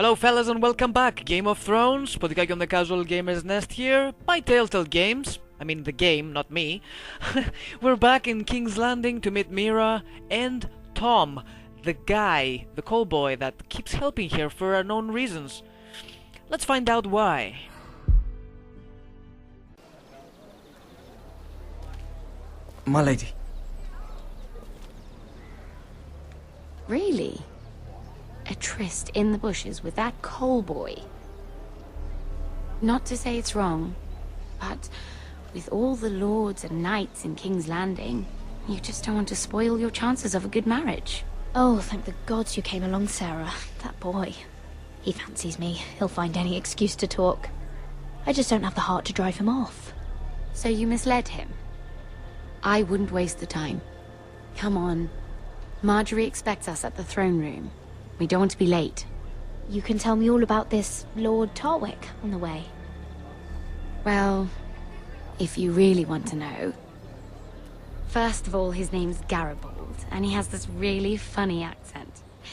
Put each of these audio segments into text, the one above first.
Hello fellas and welcome back. Game of Thrones, Pontikaki on the Casual Gamer's Nest here, by Telltale Games. I mean the game, not me. We're back in King's Landing to meet Mira and Tom, the guy, the callboy that keeps helping her for unknown reasons. Let's find out why. My lady. Really? A tryst in the bushes with that coal boy? Not to say it's wrong, but with all the lords and knights in King's Landing, you just don't want to spoil your chances of a good marriage. Oh, thank the gods you came along, Sarah. That boy. He fancies me. He'll find any excuse to talk. I just don't have the heart to drive him off. So you misled him? I wouldn't waste the time. Come on. Marjorie expects us at the throne room. We don't want to be late. You can tell me all about this Lord Tarwick on the way. Well, if you really want to know. First of all, his name's Garibold, and he has this really funny accent.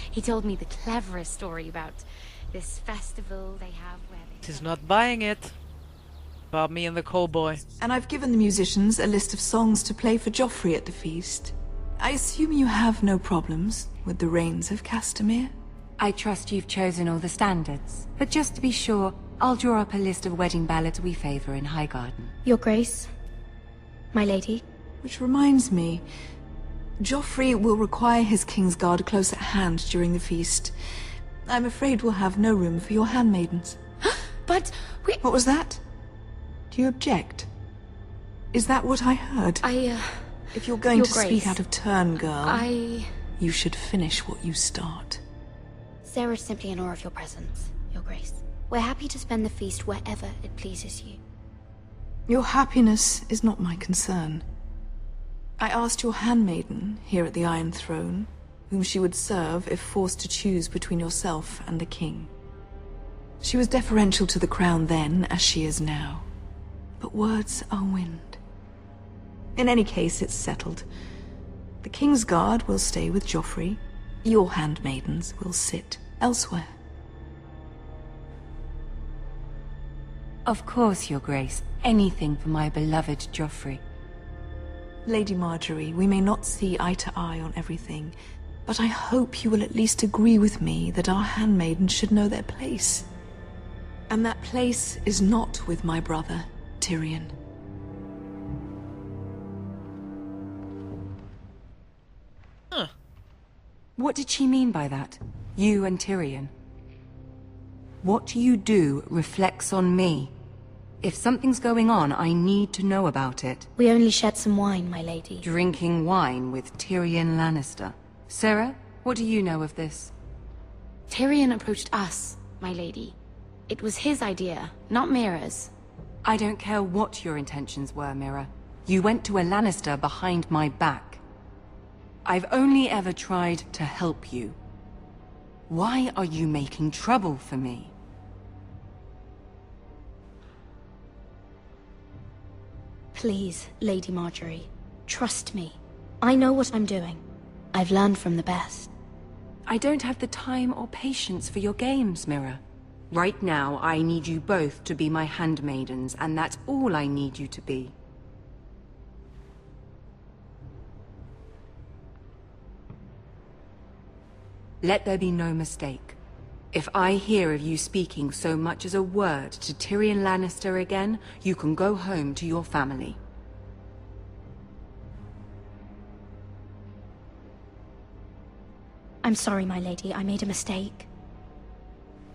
He told me the cleverest story about this festival they have where they... She's not buying it. About me and the callboy. And I've given the musicians a list of songs to play for Joffrey at the feast. I assume you have no problems with the Rains of Castamere? I trust you've chosen all the standards, but just to be sure, I'll draw up a list of wedding ballads we favor in Highgarden. Your Grace, my lady. Which reminds me, Joffrey will require his Kingsguard close at hand during the feast. I'm afraid we'll have no room for your handmaidens. But we... What was that? Do you object? Is that what I heard? If you're going Your to Grace, speak out of turn, girl, you should finish what you start. Sarah's simply in awe of your presence, Your Grace. We're happy to spend the feast wherever it pleases you. Your happiness is not my concern. I asked your handmaiden here at the Iron Throne whom she would serve if forced to choose between yourself and the king. She was deferential to the crown then, as she is now. But words are wind. In any case, it's settled. The Kingsguard will stay with Joffrey. Your handmaidens will sit elsewhere. Of course, Your Grace. Anything for my beloved Joffrey. Lady Marjorie, we may not see eye to eye on everything, but I hope you will at least agree with me that our handmaidens should know their place. And that place is not with my brother, Tyrion. What did she mean by that? You and Tyrion? What you do reflects on me. If something's going on, I need to know about it. We only shed some wine, my lady. Drinking wine with Tyrion Lannister. Sarah, what do you know of this? Tyrion approached us, my lady. It was his idea, not Mira's. I don't care what your intentions were, Mira. You went to a Lannister behind my back. I've only ever tried to help you. Why are you making trouble for me? Please, Lady Marjorie, trust me. I know what I'm doing. I've learned from the best. I don't have the time or patience for your games, Mira. Right now, I need you both to be my handmaidens, and that's all I need you to be. Let there be no mistake. If I hear of you speaking so much as a word to Tyrion Lannister again, you can go home to your family. I'm sorry, my lady. I made a mistake.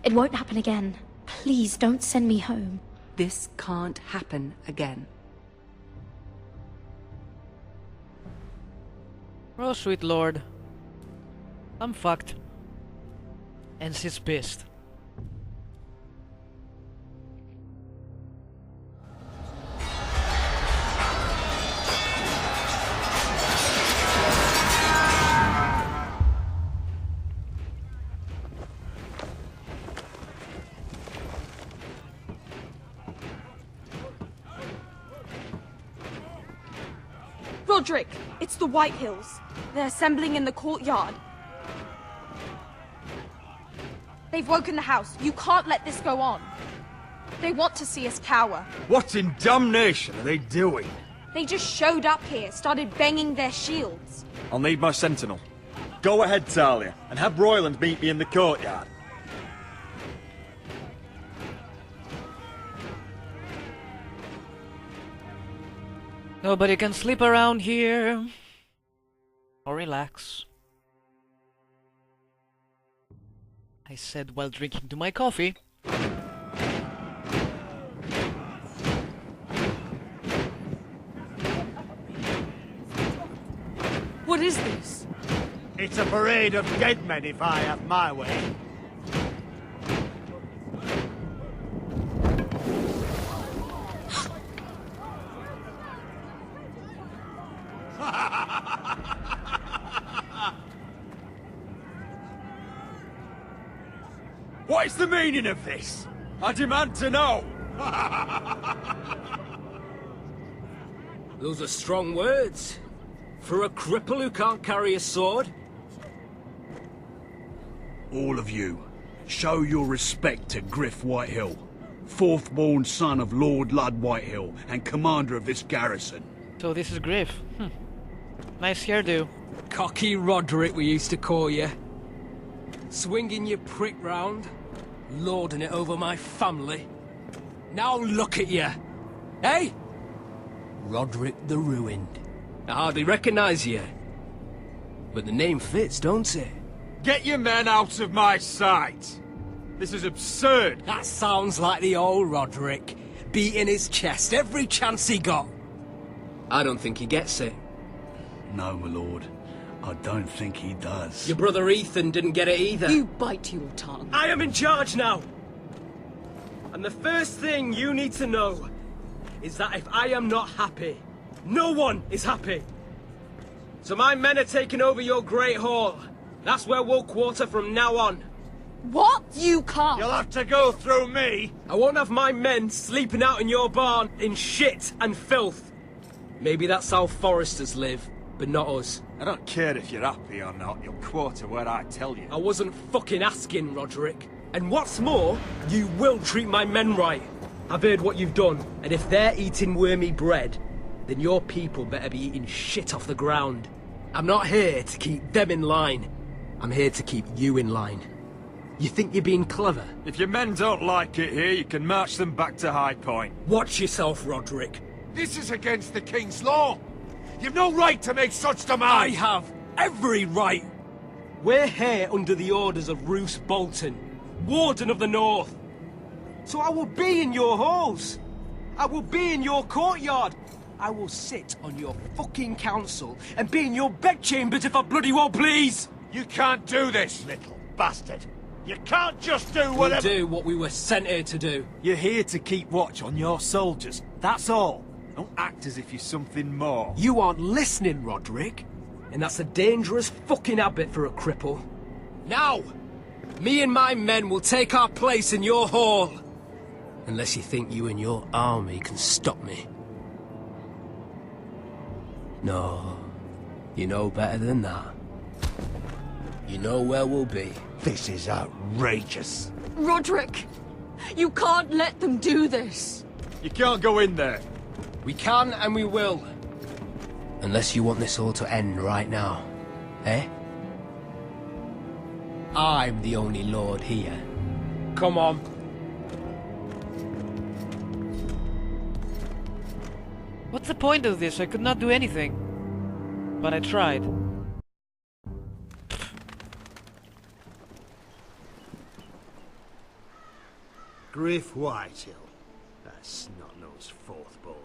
It won't happen again. Please, don't send me home. This can't happen again. Oh, sweet lord. I'm fucked. And she's pissed. Roderick, it's the White Hills. They're assembling in the courtyard. They've woken the house. You can't let this go on. They want to see us cower. What in damnation are they doing? They just showed up here, started banging their shields. I'll need my sentinel. Go ahead, Talia, and have Royland meet me in the courtyard. Nobody can sleep around here. Or relax. I said while drinking to my coffee. What is this? It's a parade of dead men if I have my way. What is the meaning of this? I demand to know! Those are strong words. For a cripple who can't carry a sword? All of you, show your respect to Griff Whitehill, fourth-born son of Lord Ludd Whitehill and commander of this garrison. So this is Griff. Nice hairdo. Cocky Roderick, we used to call you. Swinging your prick round, lording it over my family. Now look at you! Hey? Roderick the Ruined. I hardly recognise you. But the name fits, don't it? Get your men out of my sight! This is absurd! That sounds like the old Roderick, beating his chest every chance he got. I don't think he gets it. No, my lord. I don't think he does. Your brother Ethan didn't get it either. You bite your tongue. I am in charge now! And the first thing you need to know is that if I am not happy, no one is happy. So my men are taking over your Great Hall. That's where we'll quarter from now on. What? You can't. You'll have to go through me. I won't have my men sleeping out in your barn in shit and filth. Maybe that's how foresters live, but not us. I don't care if you're happy or not, you'll quarter where I tell you. I wasn't fucking asking, Roderick. And what's more, you will treat my men right. I've heard what you've done, and if they're eating wormy bread, then your people better be eating shit off the ground. I'm not here to keep them in line. I'm here to keep you in line. You think you're being clever? If your men don't like it here, you can march them back to High Point. Watch yourself, Roderick. This is against the King's law. You've no right to make such I demands. have every right. We're here under the orders of Roose Bolton, Warden of the North. So I will be in your halls. I will be in your courtyard. I will sit on your fucking council and be in your bedchambers if I bloody well please. You can't do this, little bastard. You can't just do whatever... We'll do what we were sent here to do. You're here to keep watch on your soldiers, that's all. Don't act as if you're something more. You aren't listening, Roderick. And that's a dangerous fucking habit for a cripple. Now, me and my men will take our place in your hall. Unless you think you and your army can stop me. No, you know better than that. You know where we'll be. This is outrageous. Roderick, you can't let them do this. You can't go in there. We can and we will. Unless you want this all to end right now. Eh? I'm the only lord here. Come on. What's the point of this? I could not do anything. But I tried. Griff Whitehill, that snot-nosed fourth-born,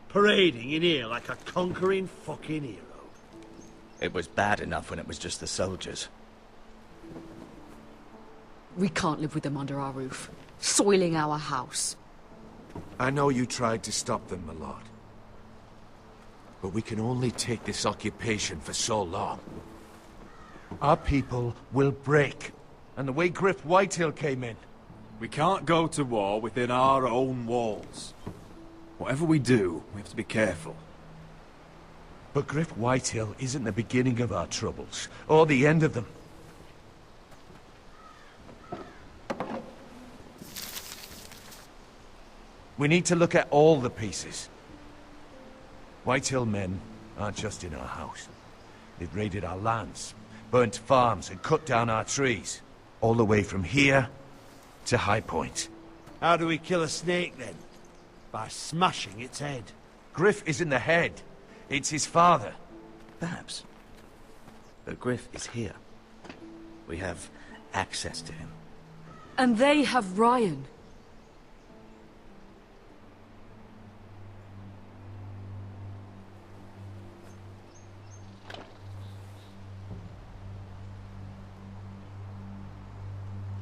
parading in here like a conquering fucking hero. It was bad enough when it was just the soldiers. We can't live with them under our roof, soiling our house. I know you tried to stop them, my lord. But we can only take this occupation for so long. Our people will break. And the way Griff Whitehill came in. We can't go to war within our own walls. Whatever we do, we have to be careful. But Griff Whitehill isn't the beginning of our troubles, or the end of them. We need to look at all the pieces. Whitehill men aren't just in our house. They've raided our lands, burnt farms and cut down our trees. All the way from here to High Point. How do we kill a snake then? By smashing its head. Griff isn't the head. It's his father. Perhaps. But Griff is here. We have access to him. And they have Ryan.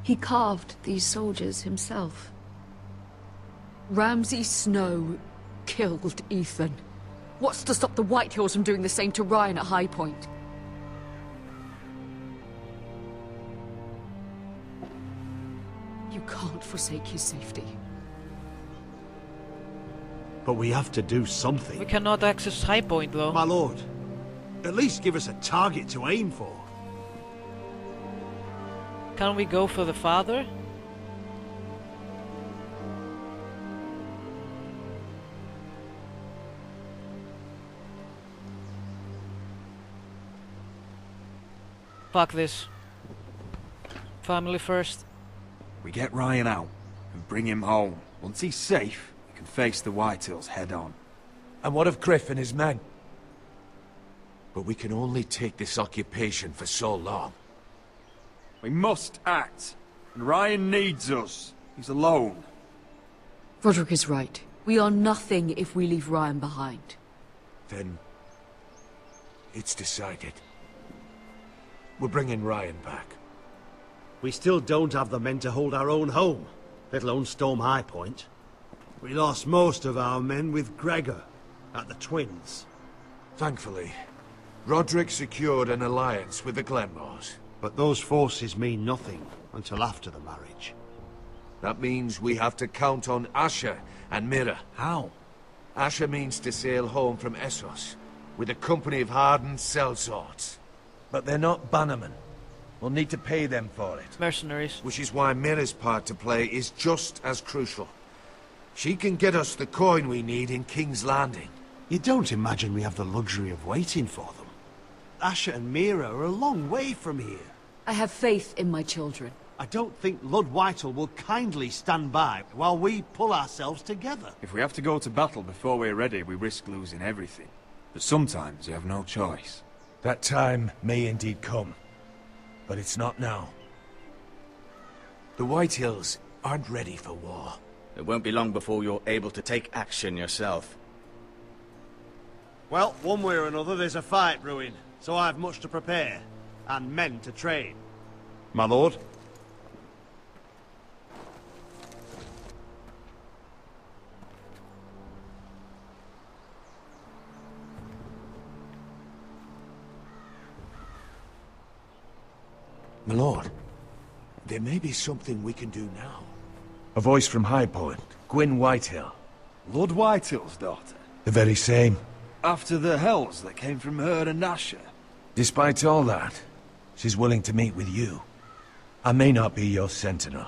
He carved these soldiers himself. Ramsay Snow killed Ethan. What's to stop the Whitehills from doing the same to Ryan at High Point? You can't forsake his safety. But we have to do something. We cannot access High Point, though. My lord, at least give us a target to aim for. Can we go for the father? Fuck this. Family first. We get Ryan out and bring him home. Once he's safe, we can face the Whitehills head on. And what of Griff and his men? But we can only take this occupation for so long. We must act. And Ryan needs us. He's alone. Roderick is right. We are nothing if we leave Ryan behind. Then it's decided. We're bringing Ryan back. We still don't have the men to hold our own home, let alone storm High Point. We lost most of our men with Gregor at the Twins. Thankfully, Roderick secured an alliance with the Glenmores. But those forces mean nothing until after the marriage. That means we have to count on Asher and Mira. How? Asher means to sail home from Essos with a company of hardened sellswords. But they're not bannermen. We'll need to pay them for it. Mercenaries. Which is why Mira's part to play is just as crucial. She can get us the coin we need in King's Landing. You don't imagine we have the luxury of waiting for them? Asher and Mira are a long way from here. I have faith in my children. I don't think Lord Whitehall will kindly stand by while we pull ourselves together. If we have to go to battle before we're ready, we risk losing everything. But sometimes you have no choice. That time may indeed come. But it's not now. The Whitehills aren't ready for war. It won't be long before you're able to take action yourself. Well, one way or another there's a fight brewing, so I've much to prepare, and men to train. My lord? My lord, there may be something we can do now. A voice from High Point, Gwyn Whitehill. Lord Whitehill's daughter? The very same. After the hells that came from her and Asher? Despite all that, she's willing to meet with you. I may not be your sentinel,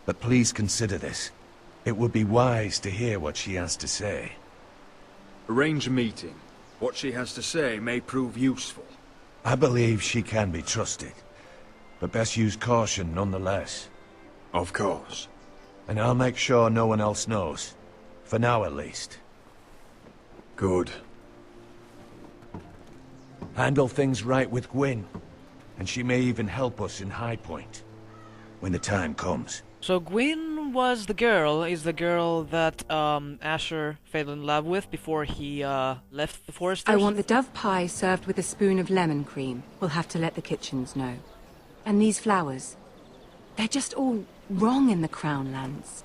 but please consider this. It would be wise to hear what she has to say. Arrange a meeting. What she has to say may prove useful. I believe she can be trusted, but best use caution nonetheless. Of course. And I'll make sure no one else knows. For now, at least. Good. Handle things right with Gwyn, and she may even help us in High Point, when the time comes. So Gwyn was the girl, is the girl that Asher fell in love with before he left the Foresters? I want the dove pie served with a spoon of lemon cream. We'll have to let the kitchens know. And these flowers. They're just all wrong in the Crown lands.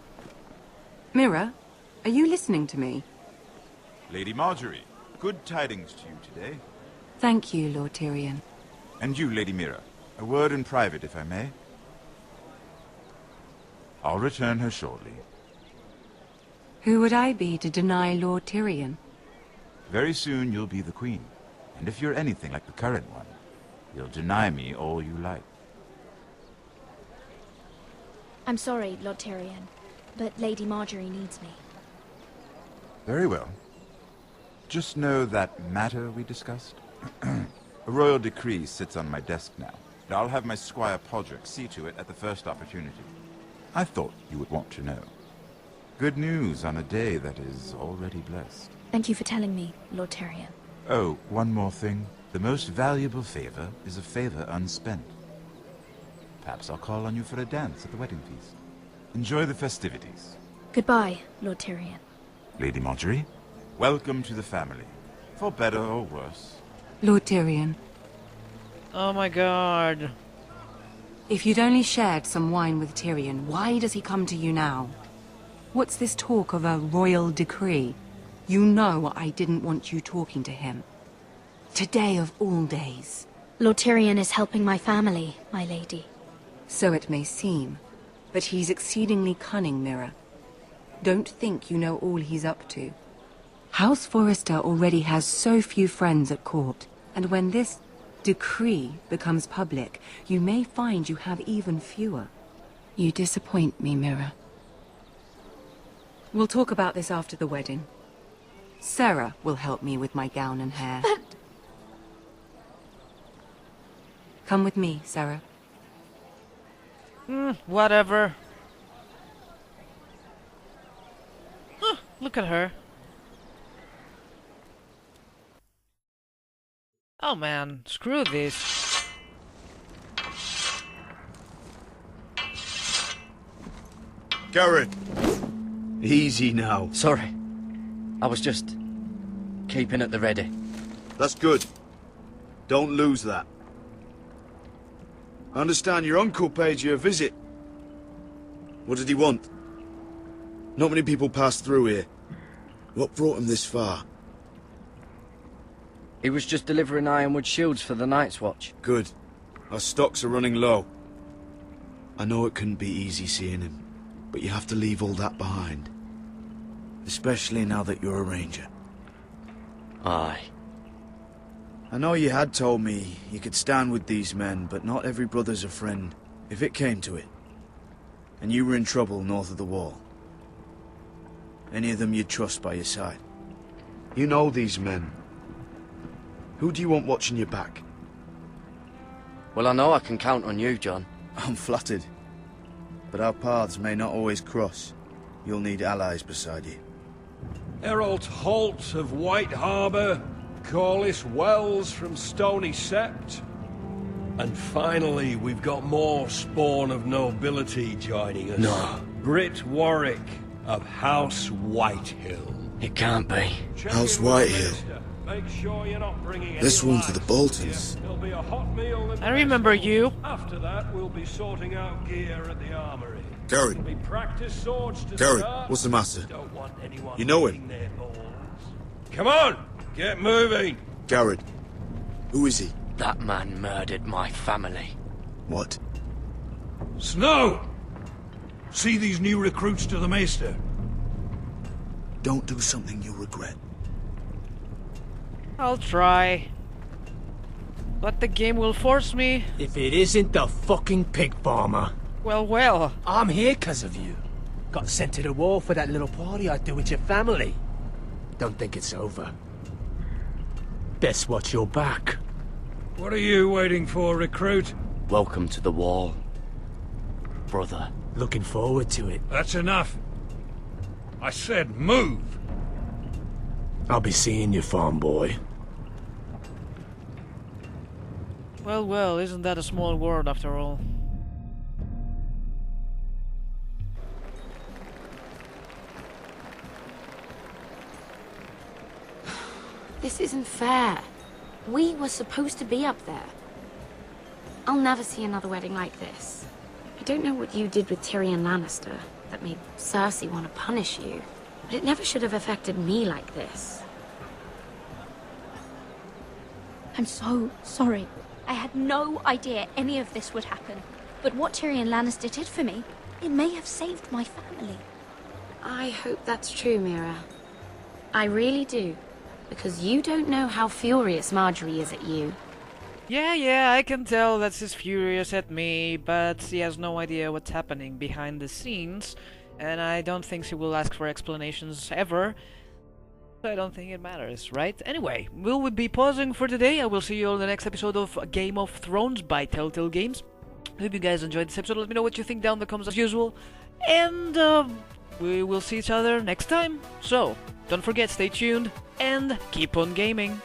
Mira, are you listening to me? Lady Marjorie, good tidings to you today. Thank you, Lord Tyrion. And you, Lady Mira. A word in private, if I may. I'll return her shortly. Who would I be to deny Lord Tyrion? Very soon you'll be the queen. And if you're anything like the current one, you'll deny me all you like. I'm sorry, Lord Tyrion, but Lady Marjorie needs me. Very well. Just know that matter we discussed? A royal decree sits on my desk now. And I'll have my squire Podrick see to it at the first opportunity. I thought you would want to know. Good news on a day that is already blessed. Thank you for telling me, Lord Tyrion. Oh, one more thing. The most valuable favor is a favor unspent. Perhaps I'll call on you for a dance at the wedding feast. Enjoy the festivities. Goodbye, Lord Tyrion. Lady Marjorie, welcome to the family. For better or worse. Lord Tyrion. Oh my god. If you'd only shared some wine with Tyrion, why does he come to you now? What's this talk of a royal decree? You know I didn't want you talking to him. Today of all days. Lord Tyrion is helping my family, my lady. So it may seem, but he's exceedingly cunning, Mira. Don't think you know all he's up to. House Forrester already has so few friends at court, and when this decree becomes public, you may find you have even fewer. You disappoint me, Mira. We'll talk about this after the wedding. Sarah will help me with my gown and hair. But... Come with me, Sarah. Whatever. Look at her. Oh man, screw this. Garrett! Easy now. Sorry. I was just keeping at the ready. That's good. Don't lose that. I understand your uncle paid you a visit. What did he want? Not many people pass through here. What brought him this far? He was just delivering ironwood shields for the Night's Watch. Good. Our stocks are running low. I know it couldn't be easy seeing him, but you have to leave all that behind. Especially now that you're a ranger. Aye. I know you had told me you could stand with these men, but not every brother's a friend, if it came to it. And you were in trouble north of the wall. Any of them you'd trust by your side. You know these men. Who do you want watching your back? Well, I know I can count on you, John. I'm flattered. But our paths may not always cross. You'll need allies beside you. Errol Holt of White Harbour, Corliss Wells from Stony Sept. And finally, we've got more spawn of nobility joining us. No. Britt Warwick of House Whitehill. It can't be. House Whitehill. Make sure you're not bringing This one's for the Boltons. There'll be a hot meal I remember you. After that, we'll be sorting out gear at the armory. Garrett. There'll be practice swords to Garrett, start. what's the matter? Don't want anyone You know licking him? their balls. Come on, get moving. Garrett. Who is he? That man murdered my family. What? Snow! See these new recruits to the Maester? Don't do something you'll regret. I'll try. But the game will force me. If it isn't the fucking pig farmer. Well. I'm here 'cause of you. Got sent to the war for that little party I do with your family. Don't think it's over. Best watch your back. What are you waiting for, recruit? Welcome to the wall, brother. Looking forward to it. That's enough. I said move. I'll be seeing you, farm boy. Well, isn't that a small world after all? This isn't fair. We were supposed to be up there. I'll never see another wedding like this. I don't know what you did with Tyrion Lannister that made Cersei want to punish you, but it never should have affected me like this. I'm so sorry. I had no idea any of this would happen. But what Tyrion Lannister did for me, it may have saved my family. I hope that's true, Mira. I really do. Because you don't know how furious Marjorie is at you. Yeah, I can tell that he's furious at me, but he has no idea what's happening behind the scenes, and I don't think she will ask for explanations ever. I don't think it matters, right? Anyway, we'll be pausing for today. I will see you on the next episode of Game of Thrones by Telltale Games. Hope you guys enjoyed this episode. Let me know what you think down in the comments as usual. And we will see each other next time. So, don't forget, stay tuned and keep on gaming.